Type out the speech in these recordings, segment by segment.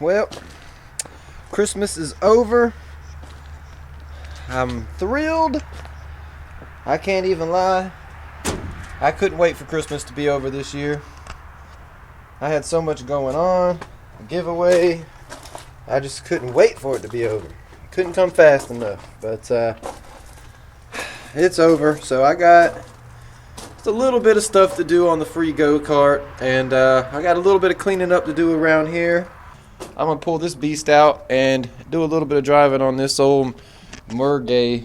Well, Christmas is over. I'm thrilled. I can't even lie. I couldn't wait for Christmas to be over this year. I had so much going on, a giveaway. I just couldn't wait for it to be over. Couldn't come fast enough. But it's over. So I got just a little bit of stuff to do on the free go-kart. And I got a little bit of cleaning up to do around here. I'm going to pull this beast out and do a little bit of driving on this old margay.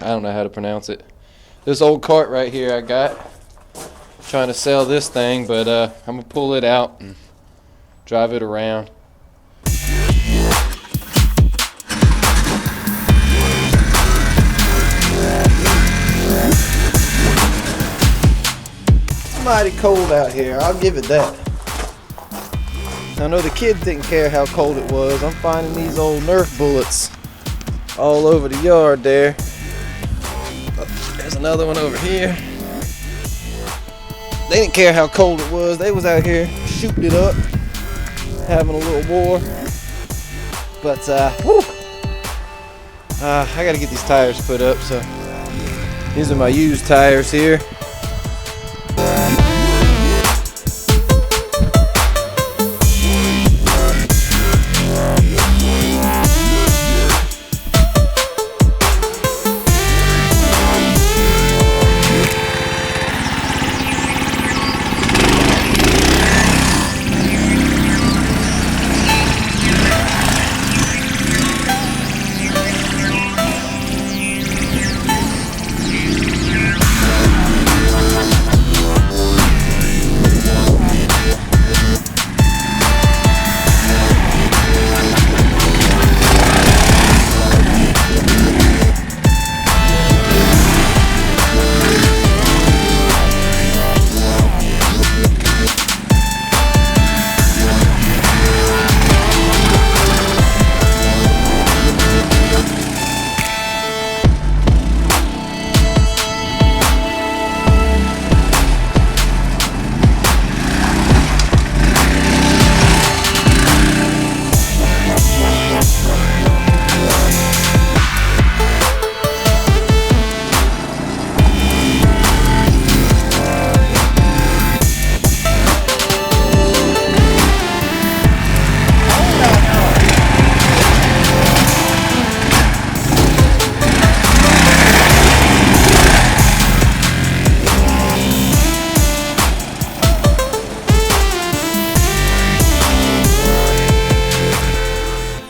I don't know how to pronounce it. This old cart right here I got. Trying to sell this thing, but I'm going to pull it out and drive it around. Mighty cold out here, I'll give it that. I know the kids didn't care how cold it was. I'm finding these old Nerf bullets all over the yard there. Oh, there's another one over here. They didn't care how cold it was. They was out here shooting it up, having a little war. But I gotta get these tires put up. So these are my used tires here.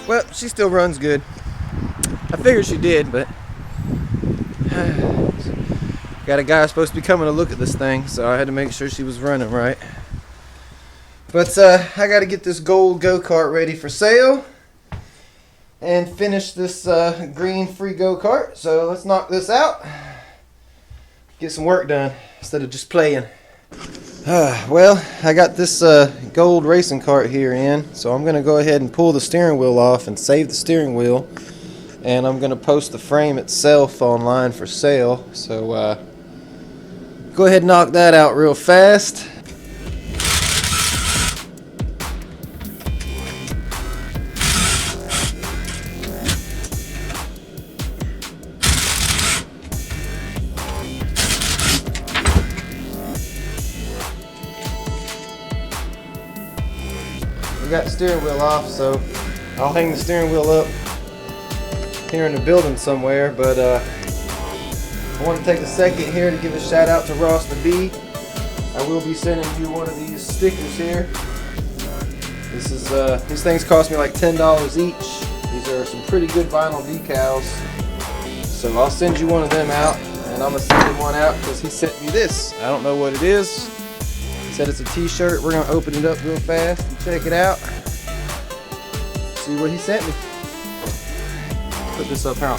Well, she still runs good. I figured she did, but got a guy supposed to be coming to look at this thing, so I had to make sure she was running right. But I got to get this gold go-kart ready for sale and finish this green free go-kart. So let's knock this out. Get some work done instead of just playing. Well, I got this gold racing cart here in, so I'm going to go ahead and pull the steering wheel off and save the steering wheel, and I'm going to post the frame itself online for sale. So go ahead and knock that out real fast. We got the steering wheel off, so I'll hang the steering wheel up here in the building somewhere. But I want to take a second here to give a shout out to Ross the Bee. I will be sending you one of these stickers here. This is these things cost me like $10 each. These are some pretty good vinyl decals. So I'll send you one of them out, and I'm gonna send him one out because he sent me this. I don't know what it is. Said it's a t-shirt. We're gonna open it up real fast and check it out. See what he sent me. Put this up here.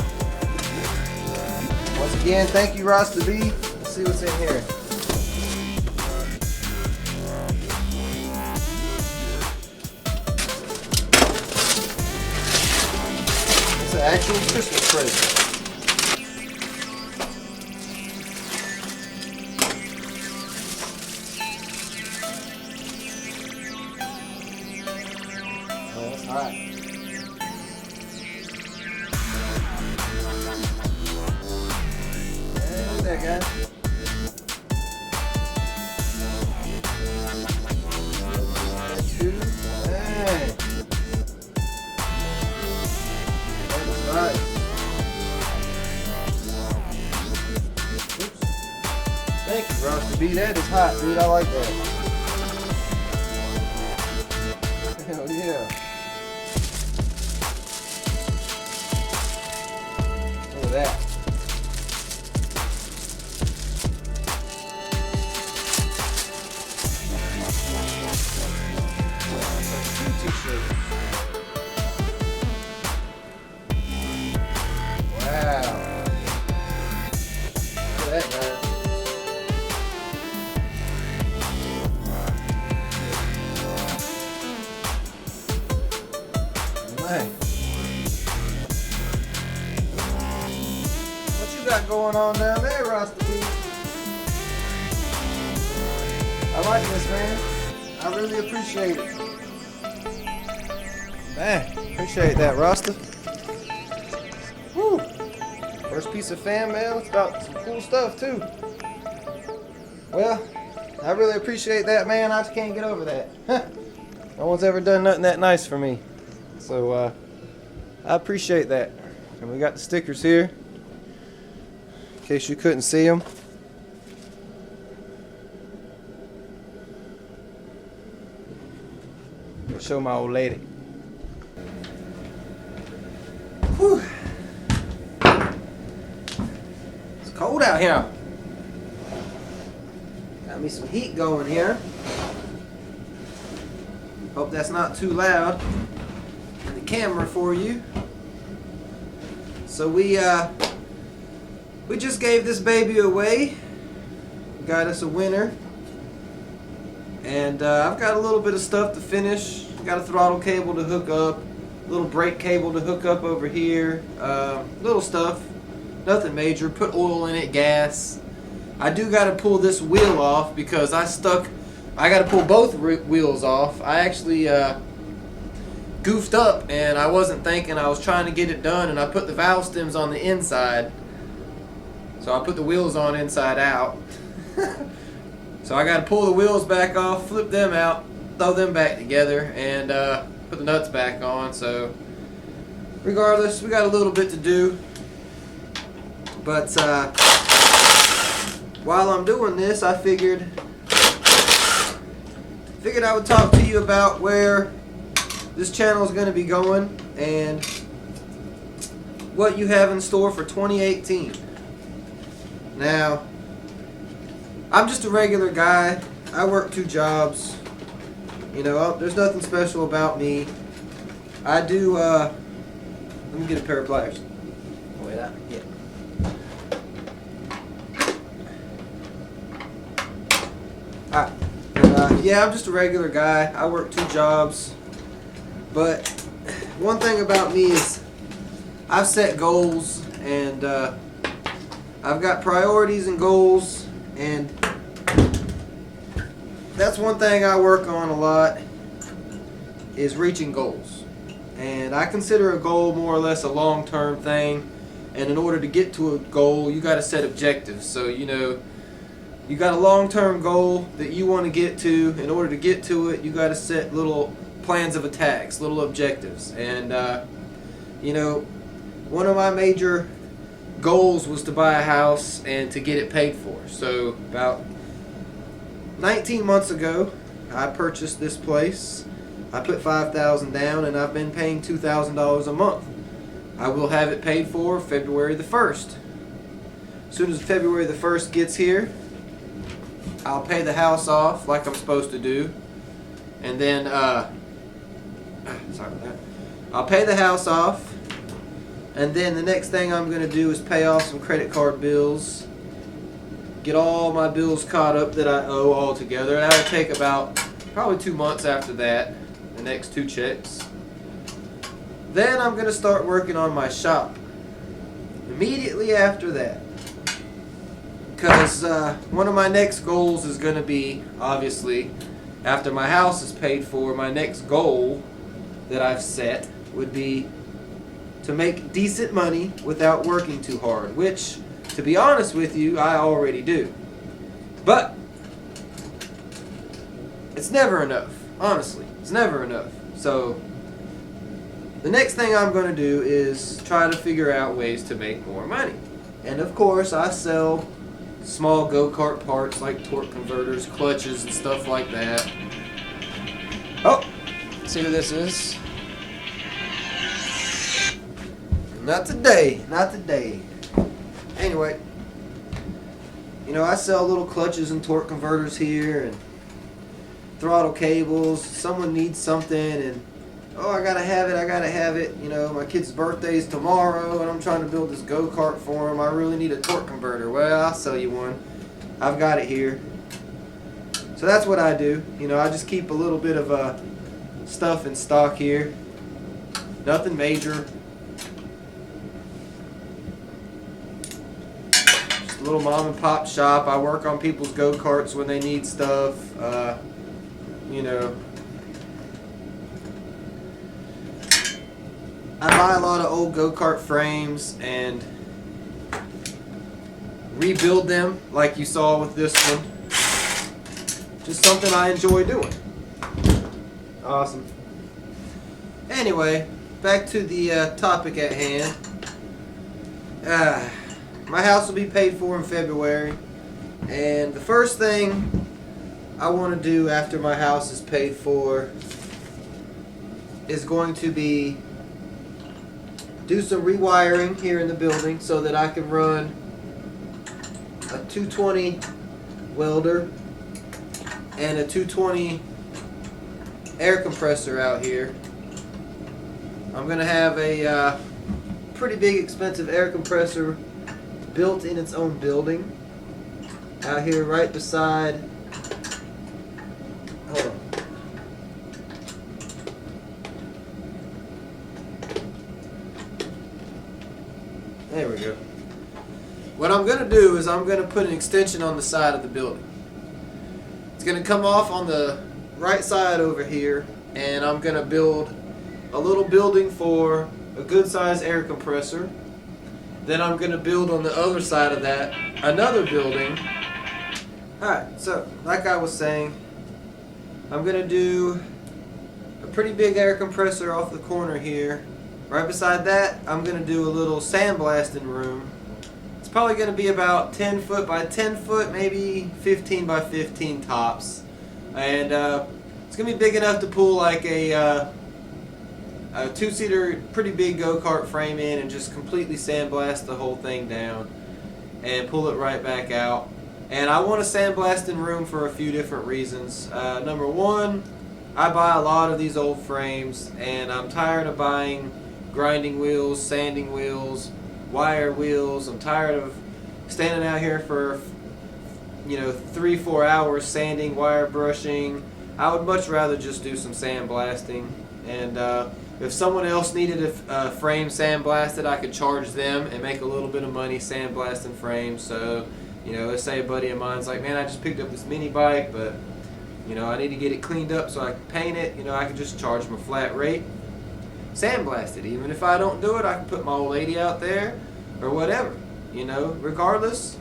Once again, thank you, Ross the Bee. Let's see what's in here. It's an actual Christmas present. hot. Hey, look at that, guys. Two. Hey. That's nice. Oops. Thank you, Roster B. That is hot, dude. I like that. Hell yeah. Look at that. T-shirt. Wow. Look at that, guys. Man. What you got going on down there, Rasta B? I like this, man. I really appreciate it. Man, appreciate that, Rasta. Woo! First piece of fan mail. It's about some cool stuff, too. Well, I really appreciate that, man. I just can't get over that. No one's ever done nothing that nice for me. So, I appreciate that. And we got the stickers here, in case you couldn't see them. I'll show my old lady. Whew. It's cold out here. Got me some heat going here. Hope that's not too loud in the camera for you. So we just gave this baby away. Got us a winner. And I've got a little bit of stuff to finish. Got a throttle cable to hook up, a little brake cable to hook up over here, little stuff, nothing major. Put oil in it, gas. I do got to pull this wheel off because I got to pull both wheels off. I actually goofed up and I wasn't thinking. I was trying to get it done and I put the valve stems on the inside. So I put the wheels on inside out. So I got to pull the wheels back off, flip them out, throw them back together, and put the nuts back on. So regardless, we got a little bit to do. But while I'm doing this, I figured I would talk to you about where this channel is going to be going and what you have in store for 2018. Now, I'm just a regular guy. I work 2 jobs. You know, there's nothing special about me. I do, let me get a pair of pliers. Wait, yeah. Alright. Yeah, I'm just a regular guy. I work 2 jobs. But one thing about me is I've set goals and I've got priorities and goals, and that's one thing I work on a lot is reaching goals. And I consider a goal more or less a long-term thing, and in order to get to a goal you got to set objectives. So you know, you got a long-term goal that you want to get to. In order to get to it, you got to set little plans of attacks, little objectives. And you know, one of my major goals was to buy a house and to get it paid for. So about 19 months ago I purchased this place. I put $5,000 down and I've been paying $2,000 a month. I will have it paid for February the 1st. As soon as February the 1st gets here, I'll pay the house off like I'm supposed to do. And then sorry about that. I'll pay the house off. And then the next thing I'm going to do is pay off some credit card bills, get all my bills caught up that I owe all together. That'll take about probably 2 months after that, the next 2 checks. Then I'm going to start working on my shop immediately after that. Because one of my next goals is going to be, obviously, after my house is paid for, my next goal that I've set would be to make decent money without working too hard, which, to be honest with you, I already do. But it's never enough. Honestly, it's never enough. So the next thing I'm going to do is try to figure out ways to make more money. And of course, I sell small go-kart parts like torque converters, clutches, and stuff like that. Oh, let's see who this is. Not today, not today. Anyway, you know, I sell little clutches and torque converters here and throttle cables. Someone needs something and, oh, I gotta have it. You know, my kid's birthday's tomorrow and I'm trying to build this go-kart for him. I really need a torque converter. Well, I'll sell you one. I've got it here. So that's what I do. You know, I just keep a little bit of stuff in stock here. Nothing major. Just a little mom and pop shop. I work on people's go-karts when they need stuff. You know, I buy a lot of old go-kart frames and rebuild them like you saw with this one. Just something I enjoy doing. Awesome. Anyway, back to the topic at hand. My house will be paid for in February, and the first thing I want to do after my house is paid for is going to be do some rewiring here in the building so that I can run a 220 welder and a 220 air compressor out here. I'm going to have a pretty big expensive air compressor built in its own building out here right beside. Hold on. There we go. What I'm going to do is I'm going to put an extension on the side of the building. It's going to come off on the right side over here, and I'm going to build a little building for a good sized air compressor. Then I'm going to build on the other side of that another building. Alright, so like I was saying, I'm going to do a pretty big air compressor off the corner here. Right beside that, I'm going to do a little sandblasting room. It's probably going to be about 10 foot by 10 foot, maybe 15 by 15 tops. And it's going to be big enough to pull like a two-seater, pretty big go-kart frame in and just completely sandblast the whole thing down and pull it right back out. And I want a sandblasting room for a few different reasons. Number one, I buy a lot of these old frames and I'm tired of buying grinding wheels, sanding wheels, wire wheels. I'm tired of standing out here for 3-4 hours sanding, wire brushing. I would much rather just do some sandblasting. And if someone else needed a frame sandblasted, I could charge them and make a little bit of money sandblasting frames. So, let's say a buddy of mine's like, man, I just picked up this mini bike, but I need to get it cleaned up so I can paint it. I could just charge them a flat rate, sandblast it. Even if I don't do it, I can put my old lady out there or whatever. Regardless,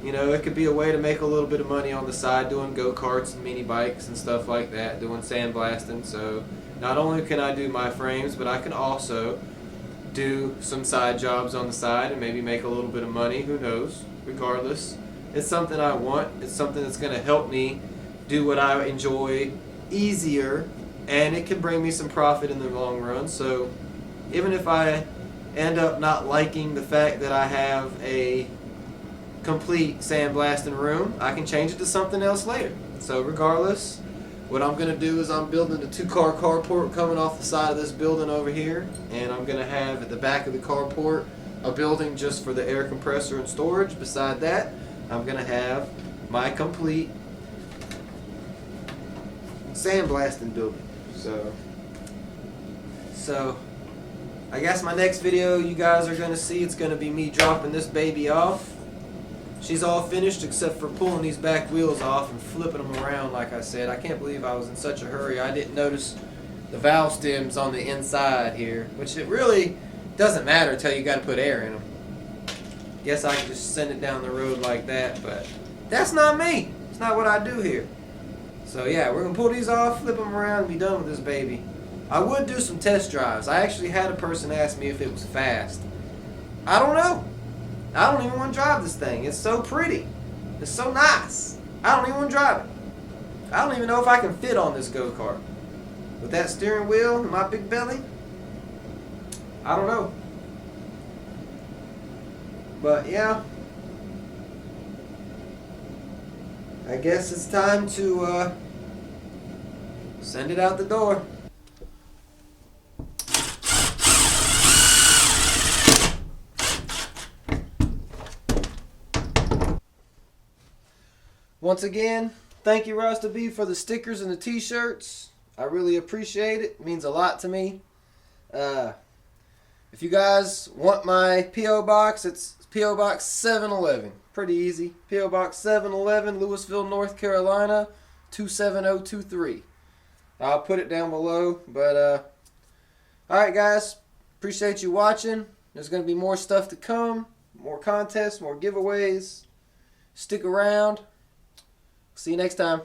it could be a way to make a little bit of money on the side doing go-karts and mini bikes and stuff like that, doing sandblasting. So not only can I do my frames, but I can also do some side jobs on the side and maybe make a little bit of money. Who knows? Regardless, it's something I want. It's something that's going to help me do what I enjoy easier, and it can bring me some profit in the long run. So even if I end up not liking the fact that I have a complete sandblasting room, I can change it to something else later. So regardless, what I'm going to do is I'm building a 2-car carport coming off the side of this building over here, and I'm going to have at the back of the carport a building just for the air compressor and storage. Beside that, I'm going to have my complete sandblasting building. So I guess my next video you guys are going to see, it's going to be me dropping this baby off. She's all finished except for pulling these back wheels off and flipping them around like I said. I can't believe I was in such a hurry. I didn't notice the valve stem's on the inside here, which it really doesn't matter until you got to put air in them. Guess I can just send it down the road like that, but that's not me. It's not what I do here. So yeah, we're gonna pull these off, flip them around, and be done with this baby. I would do some test drives. I actually had a person ask me if it was fast. I don't know. I don't even want to drive this thing. It's so pretty. It's so nice. I don't even want to drive it. I don't even know if I can fit on this go-kart. With that steering wheel and my big belly, I don't know. But yeah, I guess it's time to send it out the door. Once again, thank you, Rasta B, for the stickers and the t-shirts. I really appreciate it. It means a lot to me. If you guys want my P.O. Box, it's P.O. Box 711. Pretty easy. P.O. Box 711, Louisville, North Carolina, 27023. I'll put it down below. But, alright guys, appreciate you watching. There's going to be more stuff to come. More contests, more giveaways. Stick around. See you next time.